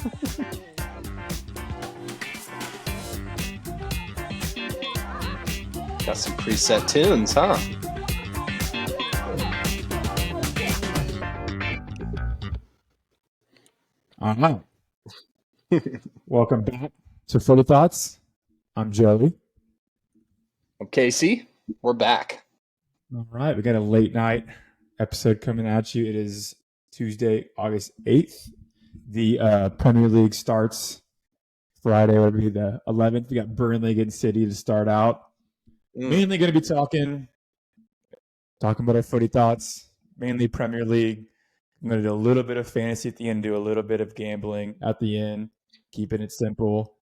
Got some preset tunes, huh? All right. Welcome back to Footy Thoughts. I'm Joey. I'm Casey. We're back. All right. We got a late night episode coming at you. It is Tuesday, August 8th. The Premier League starts Friday, whatever be the 11th. We got Burnley against City to start out. Mainly going to be talking about our Footy Thoughts, mainly Premier League. I'm going to do a little bit of fantasy at the end, do a little bit of gambling at the end, keeping it simple.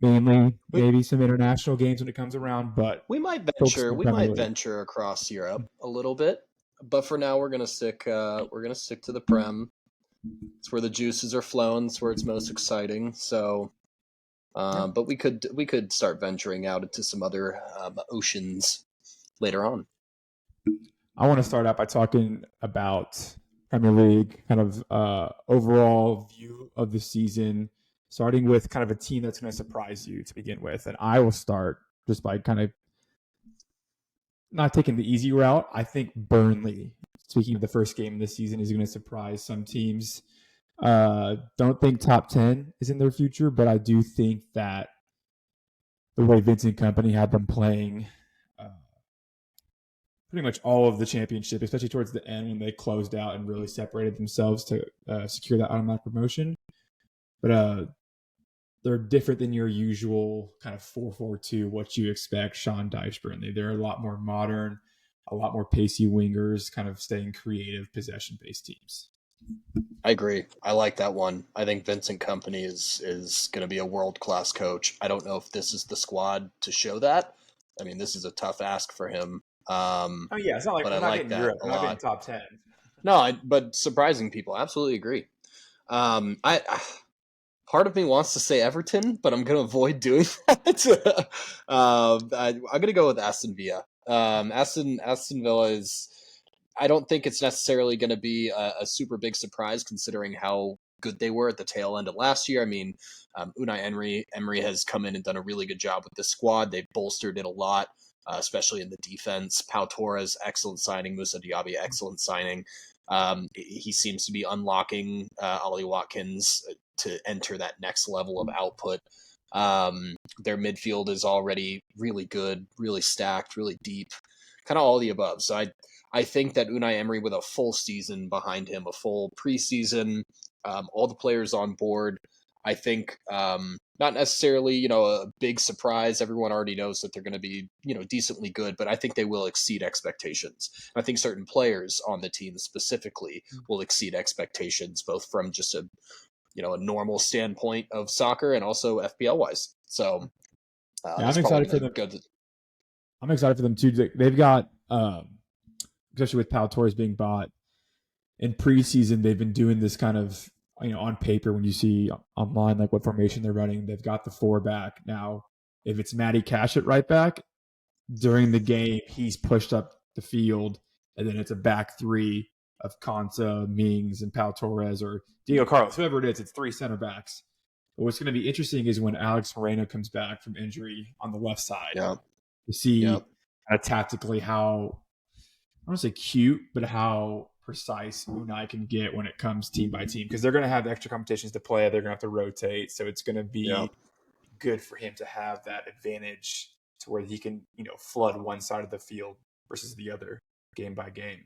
Mainly, maybe some international games when it comes around, but we might venture across Europe a little bit. But for now, we're gonna stick to the Prem. It's where the juices are flowing. It's where it's most exciting. So, but we could start venturing out into some other oceans later on. I want to start out by talking about Premier League, kind of overall view of the season, starting with kind of a team that's going to surprise you to begin with. And I will start just by kind of not taking the easy route. I think Burnley, speaking of the first game of the season, is going to surprise some teams. Don't think top 10 is in their future, but I do think that the way Vincent Kompany had them playing pretty much all of the championship, especially towards the end when they closed out and really separated themselves to secure that automatic promotion. But they're different than your usual kind of 4-4-2, what you expect, Sean Dyche Burnley. They're a lot more modern, a lot more pacey wingers, kind of staying creative, possession-based teams. I agree. I like that one. I think Vincent Kompany is going to be a world-class coach. I don't know if this is the squad to show that. I mean, this is a tough ask for him. It's not like we're not getting Europe. We're not getting top 10. No, but surprising people. Absolutely agree. I part of me wants to say Everton, but I'm going to avoid doing that. I'm going to go with Aston Villa. Aston Villa is. I don't think it's necessarily going to be a super big surprise considering how good they were at the tail end of last year. I mean, Unai Emery has come in and done a really good job with the squad. They've bolstered it a lot, especially in the defense. Pau Torres, excellent signing. Musa Diaby, excellent signing. He seems to be unlocking Ollie Watkins to enter that next level of output. Their midfield is already really good, really stacked, really deep, kind of all the above. So I think that Unai Emery, with a full season behind him, a full preseason, all the players on board, I think not necessarily, a big surprise. Everyone already knows that they're going to be, decently good, but I think they will exceed expectations. I think certain players on the team specifically will exceed expectations, both from just a normal standpoint of soccer and also FPL wise. So I'm excited for them. I'm excited for them too. They've got, especially with Pau Torres being bought in preseason, they've been doing this kind of, on paper, when you see online, like what formation they're running, they've got the 4 back. Now, if it's Matty Cash at right back, during the game, he's pushed up the field, and then it's a back 3 of Konsa, Mings, and Pau Torres, or Diego Carlos, whoever it is, it's 3 center backs. But what's going to be interesting is when Alex Moreno comes back from injury on the left side, to see kind of tactically how, I don't want to say cute, but how precise Unai can get when it comes team by team, because they're going to have extra competitions to play. They're going to have to rotate. So it's going to be good for him to have that advantage to where he can, flood one side of the field versus the other game by game.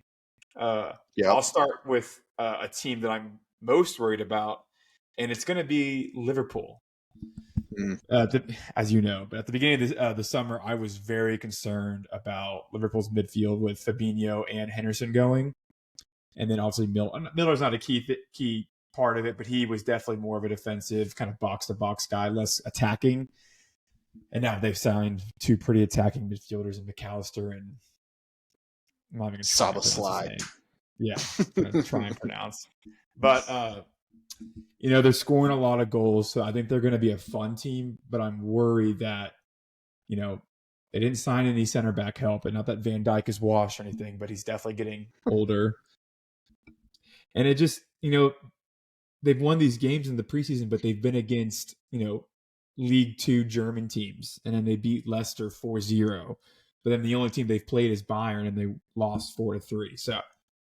I'll start with a team that I'm most worried about, and it's going to be Liverpool. As you know, but at the beginning of the summer, I was very concerned about Liverpool's midfield with Fabinho and Henderson going. And then obviously Miller's not a key part of it, but he was definitely more of a defensive kind of box-to-box guy, less attacking. And now they've signed 2 pretty attacking midfielders in McAllister and I'm not even going to try and pronounce his name. Yeah, I'm going to try and pronounce. But, they're scoring a lot of goals, so I think they're going to be a fun team, but I'm worried that, they didn't sign any center back help, and not that Van Dijk is washed or anything, but he's definitely getting older. And it just, they've won these games in the preseason, but they've been against, League Two German teams, and then they beat Leicester 4-0. But then the only team they've played is Bayern, and they lost 4-3. So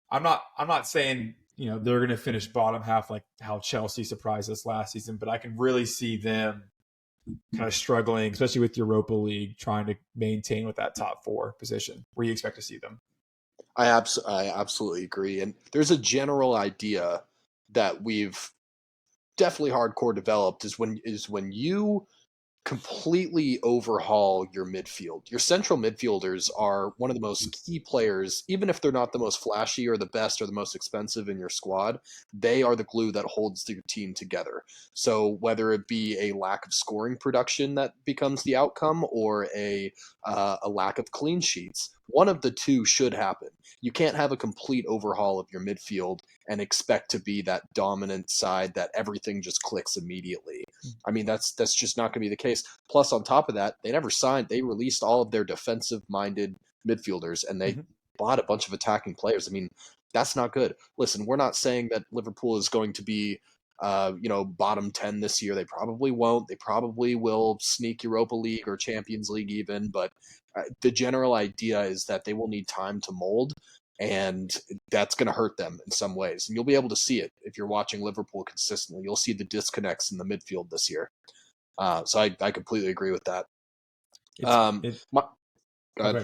I'm not saying they're going to finish bottom half like how Chelsea surprised us last season, but I can really see them kind of struggling, especially with Europa League, trying to maintain with that top 4 position. Where you expect to see them? I absolutely agree, and there's a general idea that we've definitely hardcore developed is when you completely overhaul your midfield. Your central midfielders are one of the most key players, even if they're not the most flashy or the best or the most expensive in your squad. They are the glue that holds your team together. So whether it be a lack of scoring production that becomes the outcome or a lack of clean sheets, one of the two should happen. You can't have a complete overhaul of your midfield and expect to be that dominant side that everything just clicks immediately. I mean, that's just not going to be the case. Plus, on top of that, they released all of their defensive-minded midfielders, and they bought a bunch of attacking players. I mean, that's not good. Listen, we're not saying that Liverpool is going to be, bottom 10 this year. They probably won't. They probably will sneak Europa League or Champions League even, but the general idea is that they will need time to mold, and that's going to hurt them in some ways. And you'll be able to see it if you're watching Liverpool consistently. You'll see the disconnects in the midfield this year. So I completely agree with that. Go ahead.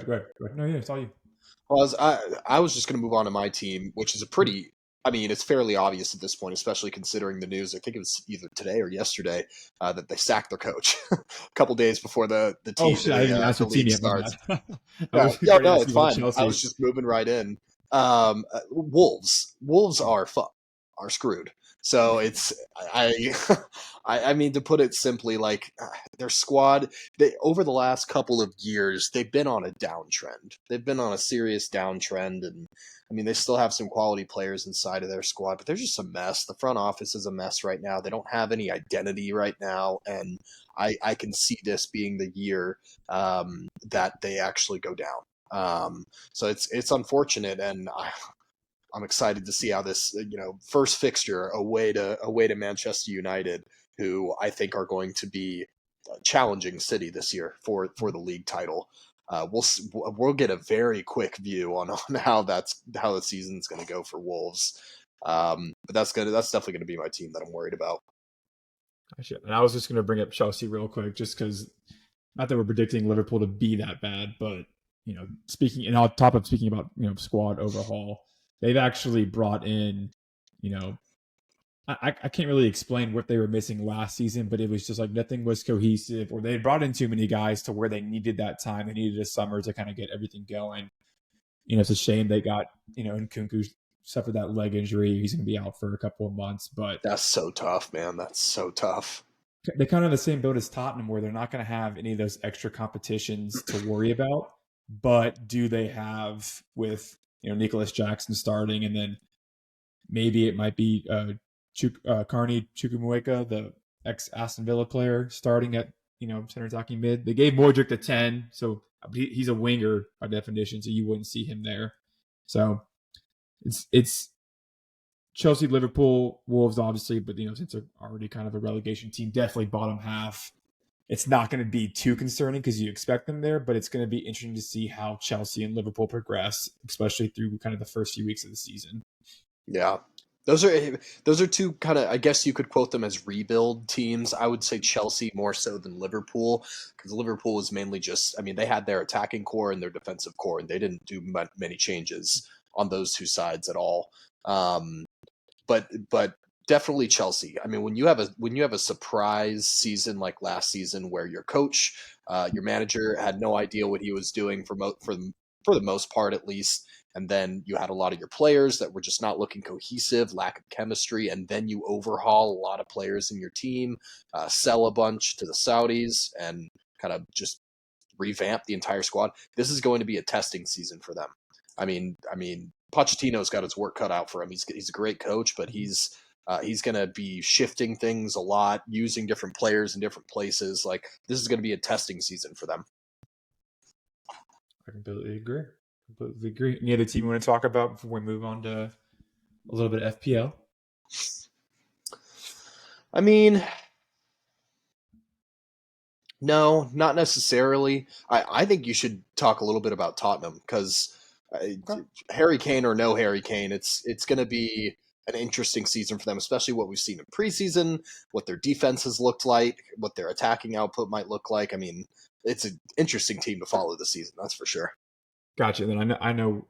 Go ahead. No, yeah, it's all you. Well, I was just going to move on to my team, which is a pretty. I mean, it's fairly obvious at this point, especially considering the news. I think it was either today or yesterday that they sacked their coach a couple days before the team. Oh shit! I didn't even ask the what team league yet. starts. No, It's fine. I was just moving right in. Wolves are screwed. So it's I I mean, to put it simply, like their squad, over the last couple of years they've been on a downtrend. They've been on a serious downtrend, and I mean they still have some quality players inside of their squad, but they're just a mess. The front office is a mess right now. They don't have any identity right now, and I can see this being the year that they actually go down. So it's unfortunate, and I'm excited to see how this first fixture away to Manchester United, who I think are going to be challenging City this year for the league title. We'll get a very quick view on how the season's going to go for Wolves. But that's definitely going to be my team that I'm worried about. And I was just going to bring up Chelsea real quick, just because not that we're predicting Liverpool to be that bad, but speaking on top of speaking about squad overhaul, they've actually brought in, I can't really explain what they were missing last season, but it was just like nothing was cohesive, or they had brought in too many guys to where they needed that time. They needed a summer to kind of get everything going. It's a shame they got, Nkunku suffered that leg injury. He's going to be out for a couple of months, but that's so tough, man. That's so tough. They're kind of the same boat as Tottenham, where they're not going to have any of those extra competitions to worry about. But do they have with Nicholas Jackson starting, and then maybe it might be Carney Chukwuemeka, the ex Aston Villa player, starting at center attacking mid. They gave Modric the 10, so he's a winger by definition, so you wouldn't see him there. So it's Chelsea, Liverpool, Wolves, obviously, but since they're already kind of a relegation team, definitely bottom half. It's not going to be too concerning because you expect them there, but it's going to be interesting to see how Chelsea and Liverpool progress, especially through kind of the first few weeks of the season. Yeah. Those are two kind of, I guess you could quote them as rebuild teams. I would say Chelsea more so than Liverpool, because Liverpool was mainly just, I mean, they had their attacking core and their defensive core, and they didn't do many changes on those two sides at all. But definitely Chelsea. I mean, when you have a surprise season like last season, where your coach, your manager had no idea what he was doing for the most part, at least, and then you had a lot of your players that were just not looking cohesive, lack of chemistry, and then you overhaul a lot of players in your team, sell a bunch to the Saudis, and kind of just revamp the entire squad. This is going to be a testing season for them. I mean, Pochettino's got his work cut out for him. He's a great coach, but he's going to be shifting things a lot, using different players in different places. Like, this is going to be a testing season for them. I completely agree. Any other team you want to talk about before we move on to a little bit of FPL? I mean, no, not necessarily. I think you should talk a little bit about Tottenham because Okay. Harry Kane or no Harry Kane, it's going to be an interesting season for them, especially what we've seen in preseason, what their defense has looked like, what their attacking output might look like. I mean, it's an interesting team to follow this season, that's for sure. Gotcha. Then I know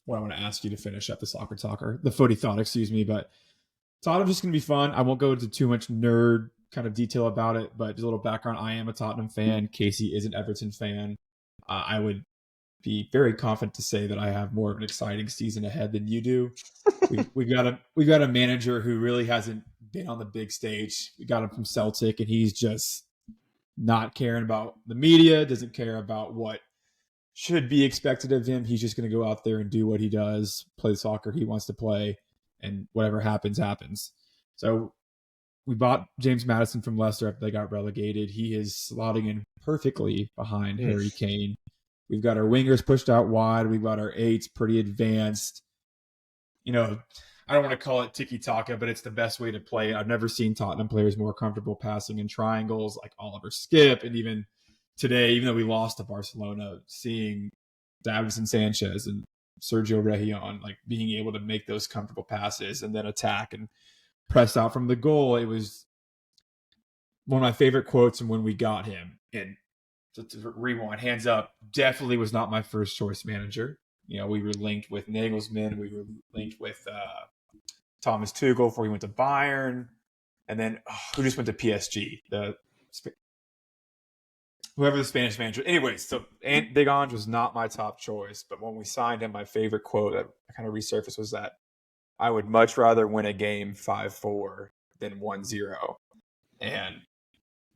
what I want to ask you to finish up the the footy thought, excuse me. But Tottenham's just going to be fun. I won't go into too much nerd kind of detail about it, but just a little background. I am a Tottenham fan. Casey is an Everton fan. I would be very confident to say that I have more of an exciting season ahead than you do. We've got a manager who really hasn't been on the big stage. We got him from Celtic, and he's just not caring about the media, doesn't care about what should be expected of him. He's just going to go out there and do what he does, play the soccer he wants to play, and whatever happens, happens. So we bought James Maddison from Leicester after they got relegated. He is slotting in perfectly behind Harry Kane. We've got our wingers pushed out wide. We've got our eights pretty advanced. You know, I don't want to call it tiki-taka, but it's the best way to play it. I've never seen Tottenham players more comfortable passing in triangles like Oliver Skip. And even today, even though we lost to Barcelona, seeing Davinson Sanchez and Sergio Reguilon like being able to make those comfortable passes and then attack and press out from the goal. It was one of my favorite quotes from when we got him. And to rewind, hands up, definitely was not my first choice manager. You know, we were linked with Nagelsmann. We were linked with Thomas Tuchel before he went to Bayern. And then who just went to PSG? Whoever the Spanish manager. Anyways, so Big Ange was not my top choice. But when we signed him, my favorite quote that kind of resurfaced was that I would much rather win a game 5-4 than 1-0. And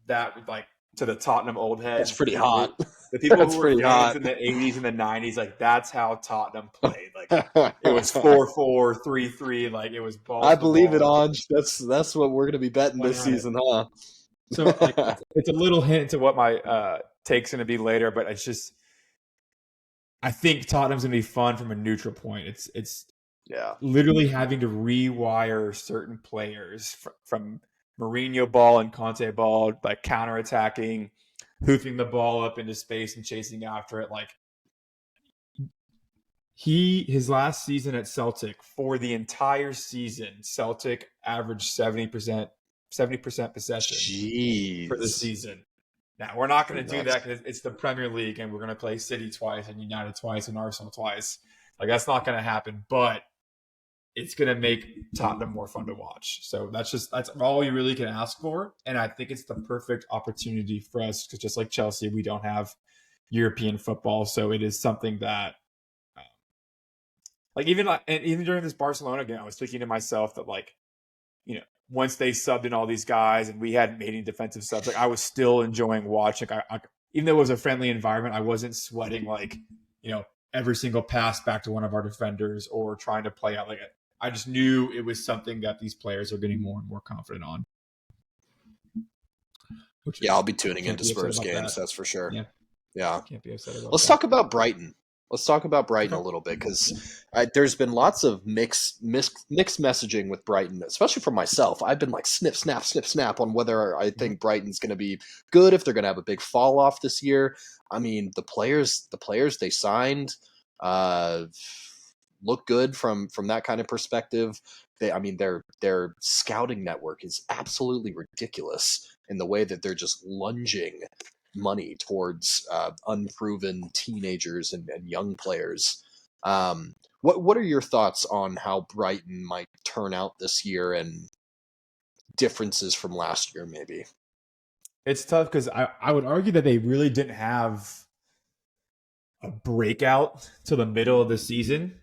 that, like, to the Tottenham old heads. It's pretty hot. The people who were fans in the 80s and the 90s, like, that's how Tottenham played. Like, it was 4-4, 3-3. Like, it was balls. I believe it, Ange. That's what we're going to be betting this season, huh? So, like, it's a little hint to what my take's going to be later, but it's just, I think Tottenham's going to be fun from a neutral point. It's literally having to rewire certain players from Mourinho ball and Conte ball, like counterattacking, hoofing the ball up into space and chasing after it. Like, his last season at Celtic, for the entire season, Celtic averaged 70% possession for the season. Now, we're not going to do that because it's the Premier League and we're going to play City twice and United twice and Arsenal twice. Like, that's not going to happen, but it's going to make Tottenham more fun to watch. So that's all you really can ask for. And I think it's the perfect opportunity for us because just like Chelsea, we don't have European football. So it is something that, even during this Barcelona game, I was thinking to myself that, like, you know, once they subbed in all these guys and we hadn't made any defensive subs, like, I was still enjoying watching. Even though it was a friendly environment, I wasn't sweating, like, you know, every single pass back to one of our defenders or trying to play out like it. I just knew it was something that these players are getting more and more confident on. I'll be tuning into Spurs games, that's for sure. Yeah. Can't be upset about Let's talk about Brighton. Let's talk about Brighton a little bit because there's been lots of mixed messaging with Brighton, especially from myself. I've been like snip, snap on whether I think Brighton's going to be good, if they're going to have a big fall off this year. I mean, the players they signed look good from that kind of perspective. Their scouting network is absolutely ridiculous in the way that they're just lunging money towards unproven teenagers and young players. What are your thoughts on how Brighton might turn out this year and differences from last year, maybe? It's tough because I would argue that they really didn't have a breakout till the middle of the season.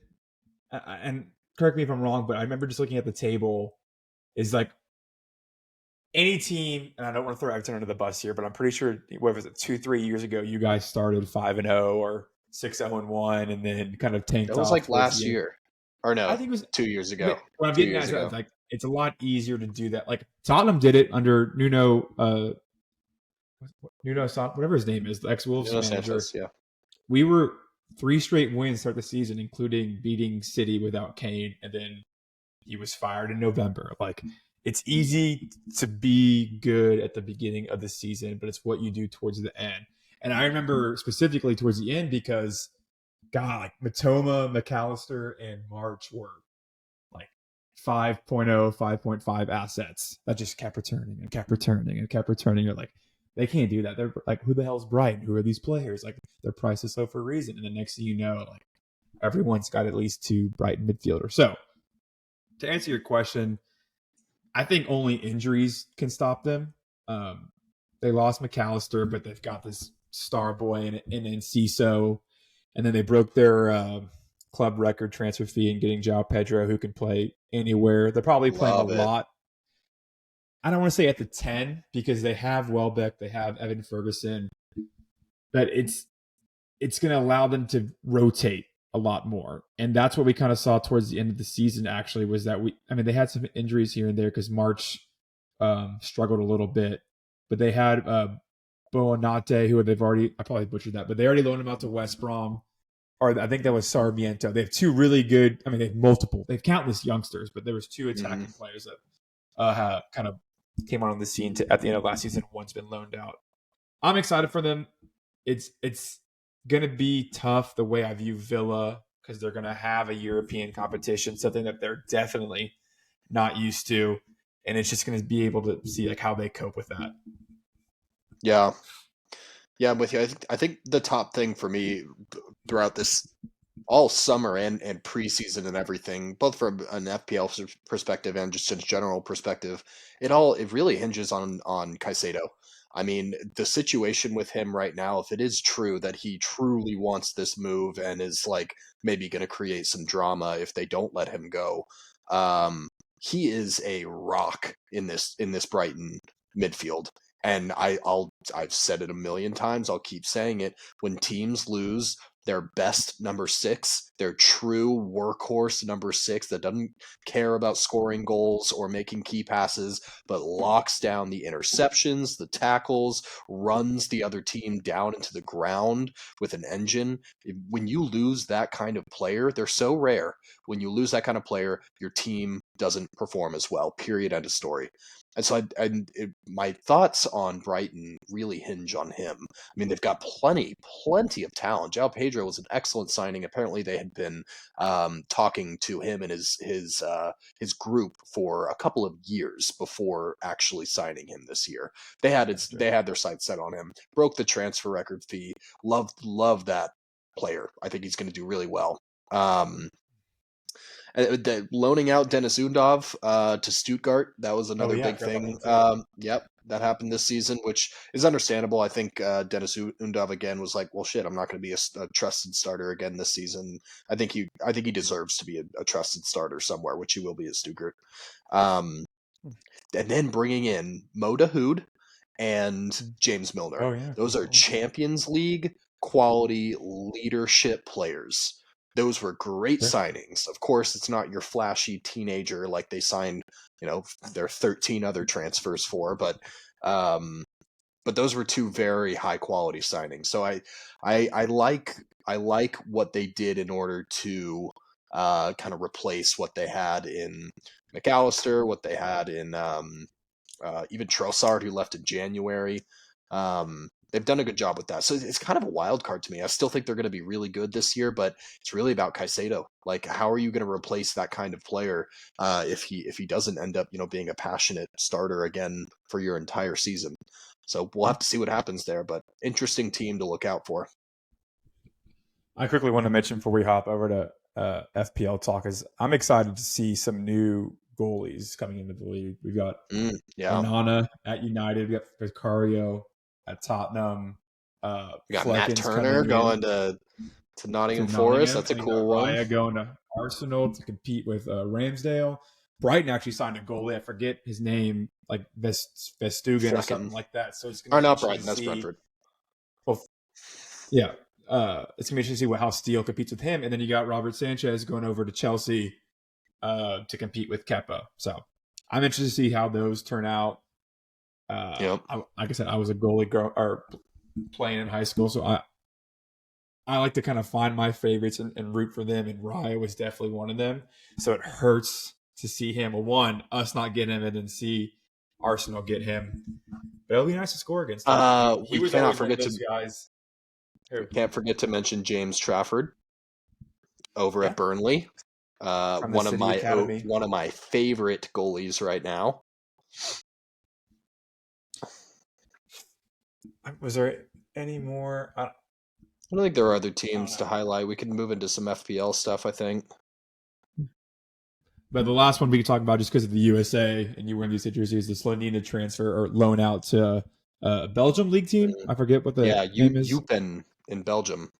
And correct me if I'm wrong, but I remember just looking at the table is like any team, and I don't want to throw Everton under the bus here, but I'm pretty sure, what was it, 2-3 years ago, you guys started 5-0 or 6-0-1, and then kind of tanked off. It was like last year. Or no, I think it was 2 years ago. What I'm getting at is like, it's a lot easier to do that. Like, Tottenham did it under Nuno whatever his name is, the ex-Wolves manager. Sanchez, yeah. We were 3 straight wins to start the season, including beating City without Kane, and then he was fired in November. Like, it's easy to be good at the beginning of the season, but it's what you do towards the end. And I remember specifically towards the end because, God, like Matoma, McAllister, and March were like 5.0, 5.5 assets that just kept returning and kept returning and kept returning. You're like, they can't do that. They're like, who the hell's Brighton? Who are these players? Like, their price is low for a reason. And the next thing you know, like, everyone's got at least 2 Brighton midfielders. So, to answer your question, I think only injuries can stop them. They lost McAllister, but they've got this star boy in Enciso. And then they broke their club record transfer fee and getting João Pedro, who can play anywhere. They're probably playing a lot. I don't want to say at the 10 because they have Welbeck, they have Evan Ferguson, but it's going to allow them to rotate a lot more. And that's what we kind of saw towards the end of the season, actually, was that they had some injuries here and there because March struggled a little bit, but they had Boanate, who they've already, I probably butchered that, but they already loaned him out to West Brom, or I think that was Sarmiento. They have 2 really good, they have multiple, they have countless youngsters, but there was 2 attacking players that kind of came on the scene at the end of last season. One's been loaned out. I'm excited for them. It's going to be tough the way I view Villa because they're going to have a European competition, something that they're definitely not used to. And it's just going to be able to see like how they cope with that. Yeah. Yeah, I'm with you. I think the top thing for me throughout this all summer and preseason and everything, both from an FPL perspective and just a general perspective, it really hinges on Caicedo. I mean, the situation with him right now, if it is true that he truly wants this move and is like maybe going to create some drama if they don't let him go, he is a rock in this Brighton midfield. And I've said it a million times. I'll keep saying it. When teams lose their best number 6, their true workhorse number 6 that doesn't care about scoring goals or making key passes, but locks down the interceptions, the tackles, runs the other team down into the ground with an engine. When you lose that kind of player, they're so rare. When you lose that kind of player, your team doesn't perform as well. Period. End of story. And so my thoughts on Brighton really hinge on him. I mean, they've got plenty of talent. João Pedro was an excellent signing. Apparently, they had been talking to him and his group for a couple of years before actually signing him this year. They had their sights set on him. Broke the transfer record fee. Love that player. I think he's going to do really well. Loaning out Dennis Undav to Stuttgart, that was another big thing. Yep, that happened this season, which is understandable. I think Dennis Undav again was like, well, shit, I'm not going to be a trusted starter again this season. I think he deserves to be a trusted starter somewhere, which he will be at Stuttgart. And then bringing in Mo Dahoud and James Milner. Those are Champions League quality leadership players. Those were great signings. Of course, it's not your flashy teenager like they signed, their 13 other transfers for, but those were 2 very high quality signings. So I like what they did in order to kind of replace what they had in McAllister, what they had in even Trossard, who left in January. They've done a good job with that. So it's kind of a wild card to me. I still think they're going to be really good this year, but it's really about Caicedo. Like, how are you going to replace that kind of player if he doesn't end up, being a passionate starter again for your entire season? So we'll have to see what happens there, but interesting team to look out for. I quickly want to mention before we hop over to FPL talk is I'm excited to see some new goalies coming into the league. We've got Onana at United. We got Vicario at Tottenham. We got Matt Turner going to Nottingham Forest. That's a cool one. Raya going to Arsenal to compete with Ramsdale. Brighton actually signed a goalie. I forget his name, like Vestugan or something like that. So it's going to not Brighton. That's Brentford. Well, yeah, it's going to be interesting to see how Steele competes with him. And then you got Robert Sanchez going over to Chelsea to compete with Kepa. So I'm interested to see how those turn out. Like I said, I was a goalie playing in high school, so I like to kind of find my favorites and root for them, and Raya was definitely one of them. So it hurts to see him. Well, one, us not get him, and then see Arsenal get him. But it'll be nice to score against him. He was always one of those guys. We can't forget to mention James Trafford over at Burnley. One of my favorite goalies right now. Was there any more? I don't think there are other teams to highlight. We can move into some FPL stuff, I think. But the last one we can talk about, just because of the USA and you were in these jerseys, is the Slonina transfer or loan out to a Belgium league team. I forget what the name is. Eupen in Belgium.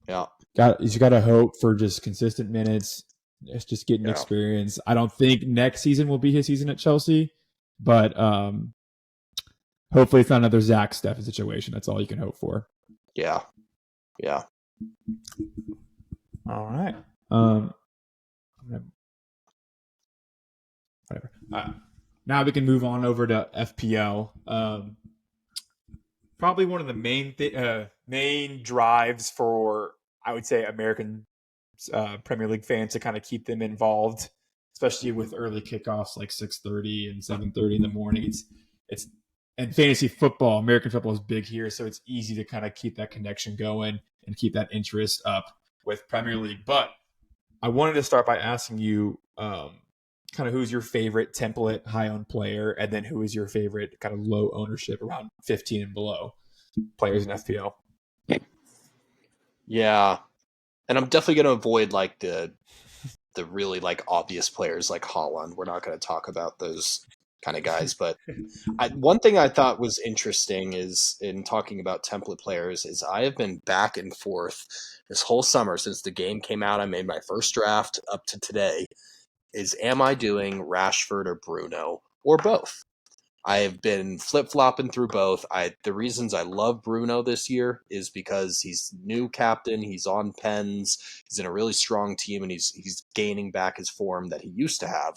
Yeah. You got to hope for just consistent minutes. It's just getting experience. I don't think next season will be his season at Chelsea, but hopefully it's not another Zach Steffen situation. That's all you can hope for. Yeah. Yeah. All right. Whatever. Now we can move on over to FPL. Probably one of the main drives for, I would say, American Premier League fans to kind of keep them involved, especially with early kickoffs like 6:30 and 7:30 in the morning. It's and fantasy football, American football is big here, so it's easy to kind of keep that connection going and keep that interest up with Premier League. But I wanted to start by asking you kind of who's your favorite template high-owned player, and then who is your favorite kind of low ownership around 15 and below players in FPL? Yeah. And I'm definitely going to avoid like the really like obvious players like Haaland. We're not going to talk about those kind of guys. But one thing I thought was interesting is in talking about template players is I have been back and forth this whole summer since the game came out. I made my first draft up to today. Am I doing Rashford or Bruno or both? I have been flip-flopping through both. The reasons I love Bruno this year is because he's new captain, he's on pens, he's in a really strong team, and he's gaining back his form that he used to have.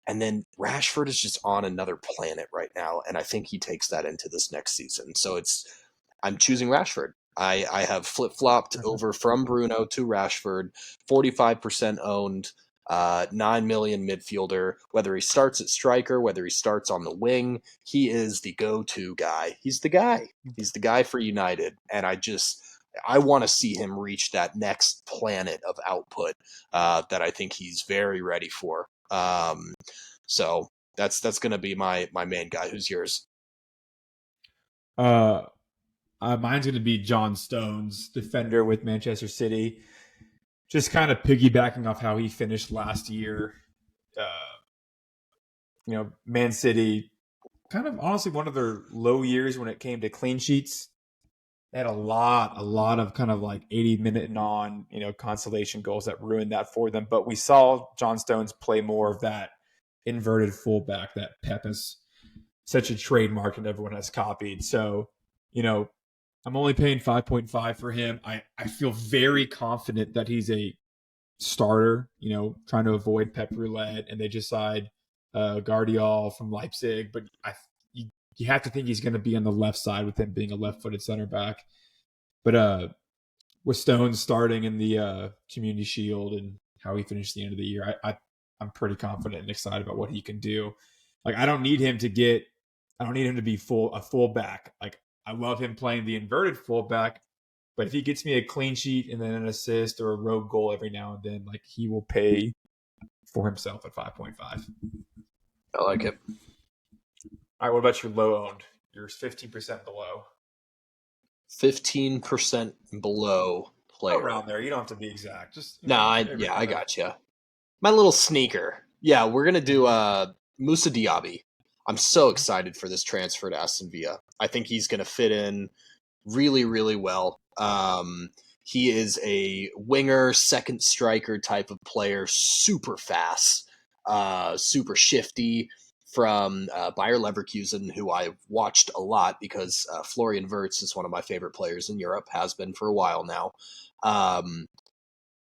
And then Rashford is just on another planet right now, and I think he takes that into this next season. So I'm choosing Rashford. I have flip-flopped over from Bruno to Rashford, 45% owned. 9 million midfielder, whether he starts at striker, whether he starts on the wing, he is the go-to guy. He's the guy for United. And I want to see him reach that next planet of output that I think he's very ready for. So that's going to be my main guy. Who's yours? Mine's going to be John Stones, defender with Manchester City. Just kind of piggybacking off how he finished last year. Man City, kind of honestly one of their low years when it came to clean sheets. They had a lot of kind of like 80-minute and on, consolation goals that ruined that for them. But we saw John Stones play more of that inverted fullback that Pep is such a trademark and everyone has copied. So, I'm only paying 5.5 for him. I feel very confident that he's a starter, trying to avoid Pep Roulette, and they just signed Guardiol from Leipzig. But you have to think he's going to be on the left side with him being a left-footed center back. But with Stones starting in the Community Shield and how he finished the end of the year, I'm pretty confident and excited about what he can do. Like I don't need him to be a fullback. Like I love him playing the inverted fullback, but if he gets me a clean sheet and then an assist or a rogue goal every now and then, like he will pay for himself at 5.5. I like it. All right, what about your low owned? You're 15% below. 15% below player. Around there. You don't have to be exact. Just I got you. My little sneaker. Yeah, we're gonna do Moussa Diaby. I'm so excited for this transfer to Aston Villa. I think he's gonna fit in really, really well. He is a winger, second striker type of player, super fast, super shifty. From Bayer Leverkusen, who I've watched a lot because Florian Wirtz is one of my favorite players in Europe, has been for a while now.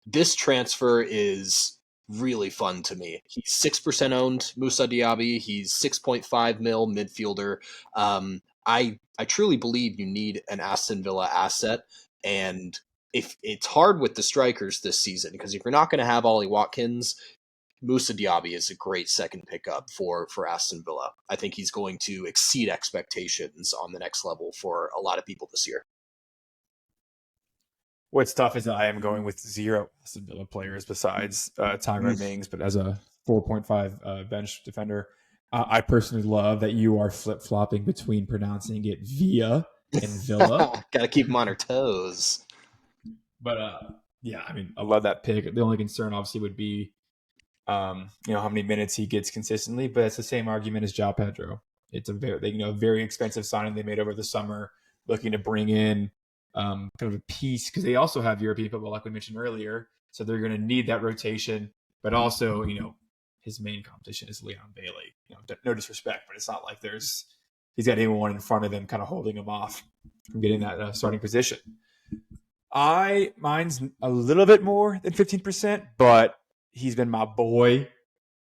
This transfer is really fun to me. He's 6% owned, Moussa Diaby. He's 6.5 mil midfielder. I truly believe you need an Aston Villa asset, and if it's hard with the strikers this season because if you're not going to have Ollie Watkins, Moussa Diaby is a great second pickup for Aston Villa. I think he's going to exceed expectations on the next level for a lot of people this year. What's tough is that I am going with 0 Aston Villa players besides Tyrone Mings, but as a 4.5 bench defender, I personally love that you are flip-flopping between pronouncing it Villa and Villa. Got to keep them on our toes. But yeah, I mean, I love that pick. The only concern obviously would be, how many minutes he gets consistently. But it's the same argument as João Pedro. It's a very expensive signing they made over the summer, looking to bring in kind of a piece because they also have European football, like we mentioned earlier. So they're going to need that rotation. But also, his main competition is Leon Bailey. No disrespect, but it's not like he's got anyone in front of him kind of holding him off from getting that starting position. Mine's a little bit more than 15%, but he's been my boy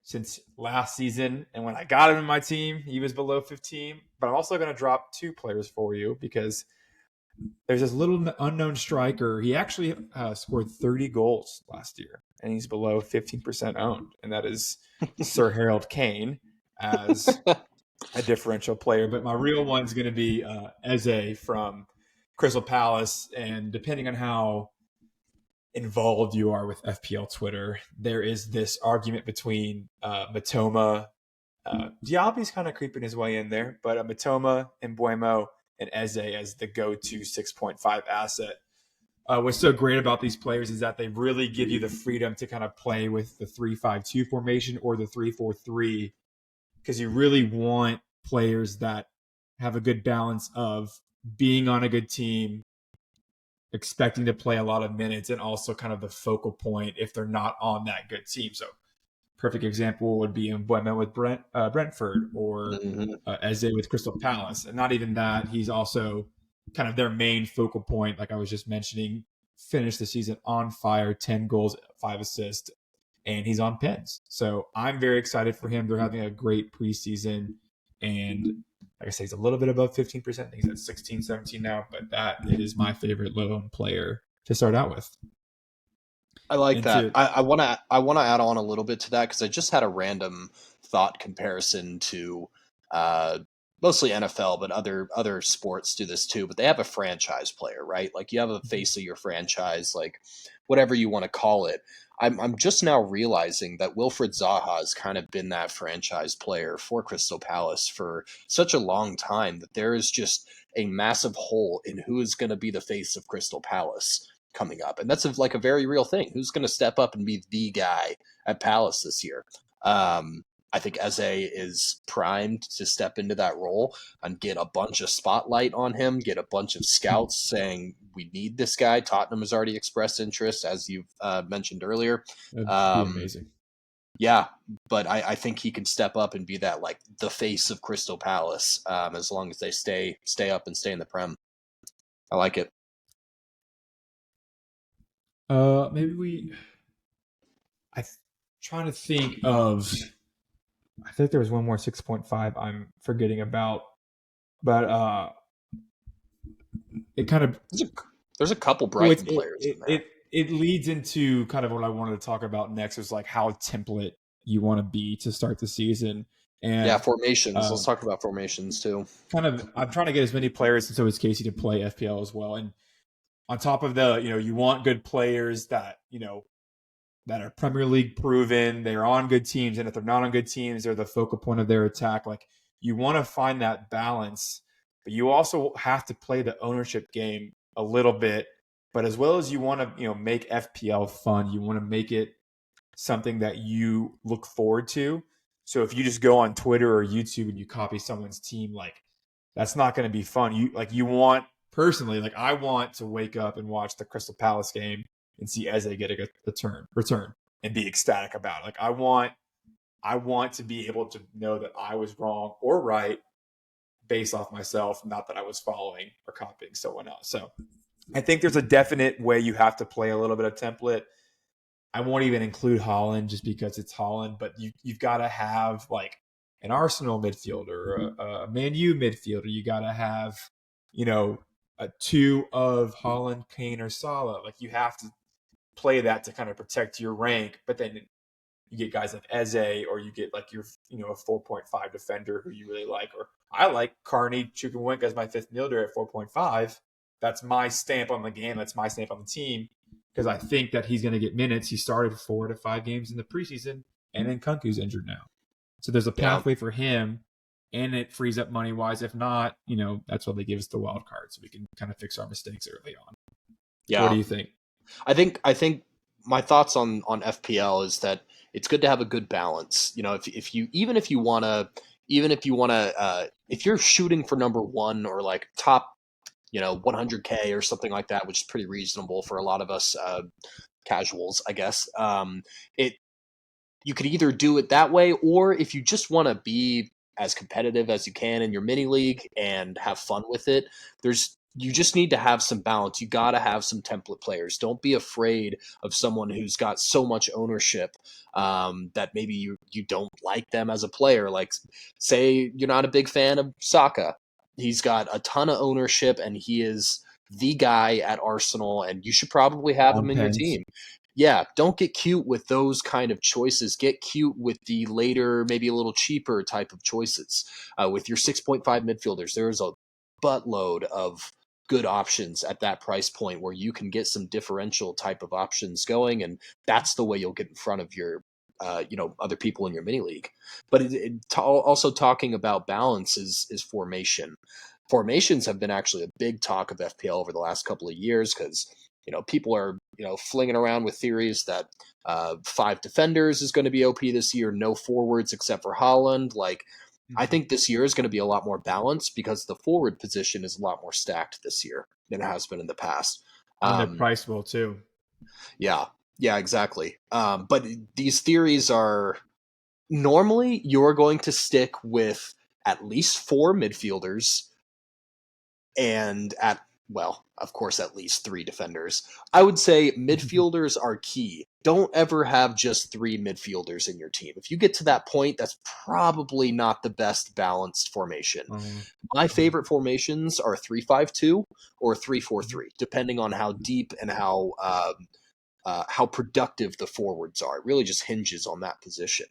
since last season. And when I got him in my team, he was below 15. But I'm also going to drop 2 players for you because there's this little unknown striker. He actually scored 30 goals last year, and he's below 15% owned. And that is Sir Harold Kane as a differential player. But my real one's going to be Eze from Crystal Palace. And depending on how involved you are with FPL Twitter, there is this argument between Matoma. Diaby's kind of creeping his way in there, but Matoma and Buemo and Eze as the go-to 6.5 asset. What's so great about these players is that they really give you the freedom to kind of play with the 3-5-2 formation or the 3-4-3 because you really want players that have a good balance of being on a good team, expecting to play a lot of minutes, and also kind of the focal point if they're not on that good team. So perfect example would be Mbeumo with Brentford or Eze with Crystal Palace. And not even that, he's also kind of their main focal point, like I was just mentioning, finished the season on fire, 10 goals, 5 assists, and he's on pens. So I'm very excited for him. They're having a great preseason, and like I say, he's a little bit above 15%. I think he's at 16, 17 now, but that is my favorite low-owned player to start out with. I like that. I want to add on a little bit to that because I just had a random thought comparison to mostly NFL, but other sports do this too. But they have a franchise player, right? Like you have a face of your franchise, like whatever you want to call it. I'm just now realizing that Wilfred Zaha has kind of been that franchise player for Crystal Palace for such a long time that there is just a massive hole in who is going to be the face of Crystal Palace coming up. And that's like a very real thing. Who's going to step up and be the guy at Palace this year? I think Eze is primed to step into that role and get a bunch of spotlight on him, get a bunch of scouts saying, we need this guy. Tottenham has already expressed interest, as you've mentioned earlier. That'd be amazing. Yeah, but I think he can step up and be that, like, the face of Crystal Palace as long as they stay up and stay in the Prem. I like it. I'm trying to think of. I think there was one more 6.5 I'm forgetting about, but it kind of there's a couple Brighton players in there. It leads into kind of what I wanted to talk about next, is like how template you want to be to start the season. And yeah, formations. Let's talk about formations too. Kind of, I'm trying to get as many players, and so is Casey, to play FPL as well. And on top of the, you want good players that, that are Premier League proven, they're on good teams, and if they're not on good teams, they're the focal point of their attack. Like, you want to find that balance, but you also have to play the ownership game a little bit. But as well as you want to, make FPL fun, you want to make it something that you look forward to. So if you just go on Twitter or YouTube and you copy someone's team, like, that's not going to be fun. Personally, I want to wake up and watch the Crystal Palace game and see Eze get a return and be ecstatic about it. Like, I want to be able to know that I was wrong or right based off myself, not that I was following or copying someone else. So I think there's a definite way you have to play a little bit of template. I won't even include Haaland just because it's Haaland, but you've got to have like an Arsenal midfielder, a Man U midfielder. You got to have, a 2 of Haaland, Kane, or Salah. Like, you have to play that to kind of protect your rank. But then, you get guys like Eze, or you get like your, a 4.5 defender who you really like. Or I like Carney Chukwuemeka as my fifth midfielder at 4.5. That's my stamp on the game. That's my stamp on the team, because I think that he's going to get minutes. He started 4 to 5 games in the preseason, and then Kunku's injured now. So there's a pathway for him, and it frees up money-wise. If not, that's why they give us the wild card, so we can kind of fix our mistakes early on. Yeah. What do you think? I think my thoughts on FPL is that it's good to have a good balance. If you're shooting for number one or like top, 100K or something like that, which is pretty reasonable for a lot of us casuals, I guess. You could either do it that way, or if you just want to be as competitive as you can in your mini league and have fun with it, you just need to have some balance. You got to have some template players. Don't be afraid of someone who's got so much ownership that maybe you don't like them as a player. Like, say you're not a big fan of Saka. He's got a ton of ownership, and he is the guy at Arsenal, and you should probably have him in your team. Yeah, don't get cute with those kind of choices. Get cute with the later, maybe a little cheaper type of choices. With your 6.5 midfielders, there's a buttload of good options at that price point where you can get some differential type of options going, and that's the way you'll get in front of your other people in your mini league. But also talking about balance is formation. Formations have been actually a big talk of FPL over the last couple of years, because people are flinging around with theories that 5 defenders is going to be OP this year, no forwards except for Haaland. Like, I think this year is going to be a lot more balanced because the forward position is a lot more stacked this year than it has been in the past. And they're priceable too. Yeah, exactly. But these theories are normally you're going to stick with at least 4 midfielders and of course, at least 3 defenders. I would say midfielders are key. Don't ever have just 3 midfielders in your team. If you get to that point, that's probably not the best balanced formation. My favorite formations are 3-5-2 or 3-4-3, depending on how deep and how productive the forwards are. It really just hinges on that position,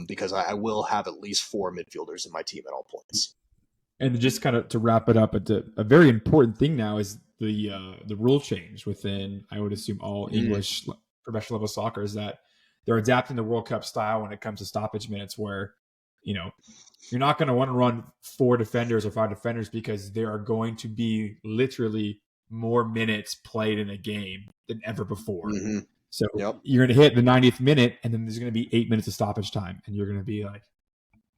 because I will have at least 4 midfielders in my team at all points. And just kind of to wrap it up, a very important thing now is the rule change within, I would assume, all English professional level soccer, is that they're adapting the World Cup style when it comes to stoppage minutes, where you're not going to want to run 4 defenders or 5 defenders, because there are going to be literally more minutes played in a game than ever before. So you're going to hit the 90th minute, and then there's going to be 8 minutes of stoppage time, and you're going to be like,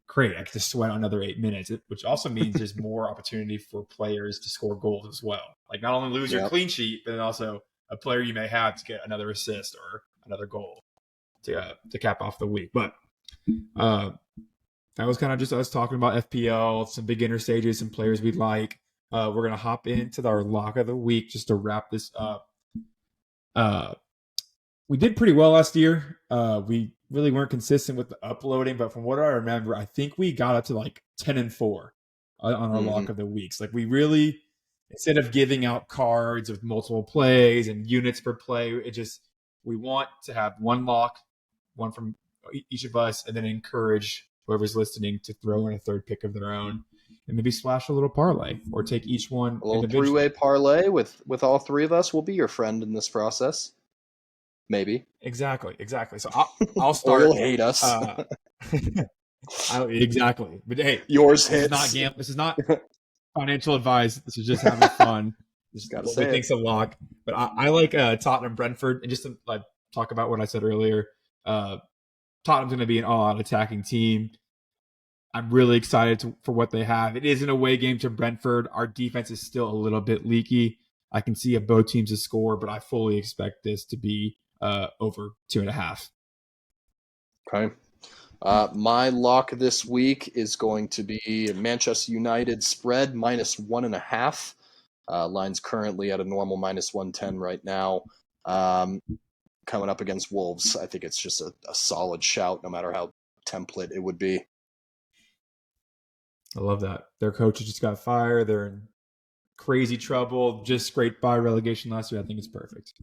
great, I get to sweat another 8 minutes, which also means there's more opportunity for players to score goals as well. Like, not only lose your clean sheet, but then also a player you may have to get another assist or another goal to cap off the week. But that was kind of just us talking about FPL, some beginner stages, some players we'd like. We're going to hop into our lock of the week just to wrap this up. We did pretty well last year. We really weren't consistent with the uploading, but from what I remember, I think we got up to like 10-4 on our lock of the weeks. Like, we really, instead of giving out cards with multiple plays and units per play, we want to have one lock, one from each of us, and then encourage whoever's listening to throw in a third pick of their own, and maybe splash a little parlay, or take each one a little 3-way parlay with all 3 of us. We'll be your friend in this process. Maybe. Exactly. So I'll start. Or you'll hate us. Exactly. But hey, yours hits. This is not financial advice. This is just having fun. Just gotta say, thanks a lot. But I like Tottenham Brentford, and just to talk about what I said earlier. Tottenham's going to be an all-out attacking team. I'm really excited for what they have. It is an away game to Brentford. Our defense is still a little bit leaky. I can see both teams to score, but I fully expect this to be over 2.5. Okay. My lock this week is going to be Manchester United spread -1.5. Line's currently at a normal -110 right now. Coming up against Wolves, I think it's just a solid shout, no matter how template it would be. I love that. Their coach just got fired. They're in crazy trouble. Just scraped by relegation last year. I think it's perfect.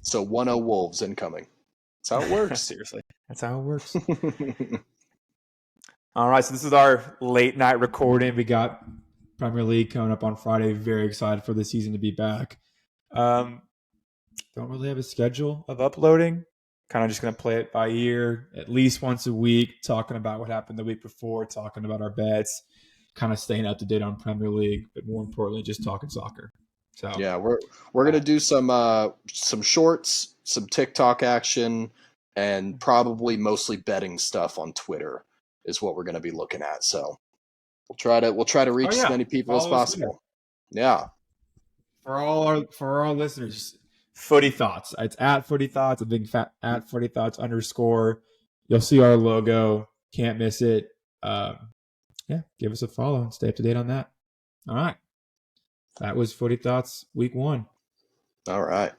So 1-0 Wolves incoming. That's how it works. Seriously. That's how it works. All right, so this is our late night recording. We got Premier League coming up on Friday. Very excited for the season to be back. Don't really have a schedule of uploading. Kind of just going to play it by ear at least once a week, talking about what happened the week before, talking about our bets, kind of staying up to date on Premier League, but more importantly, just talking soccer. So yeah, we're gonna do some shorts, some TikTok action, and probably mostly betting stuff on Twitter is what we're gonna be looking at. So we'll try to reach as many people as possible. Yeah. For all our listeners, Footy Thoughts. It's at Footy Thoughts, a big fat at Footy Thoughts _. You'll see our logo. Can't miss it. Give us a follow and stay up to date on that. All right. That was Footy Thoughts week 1. All right.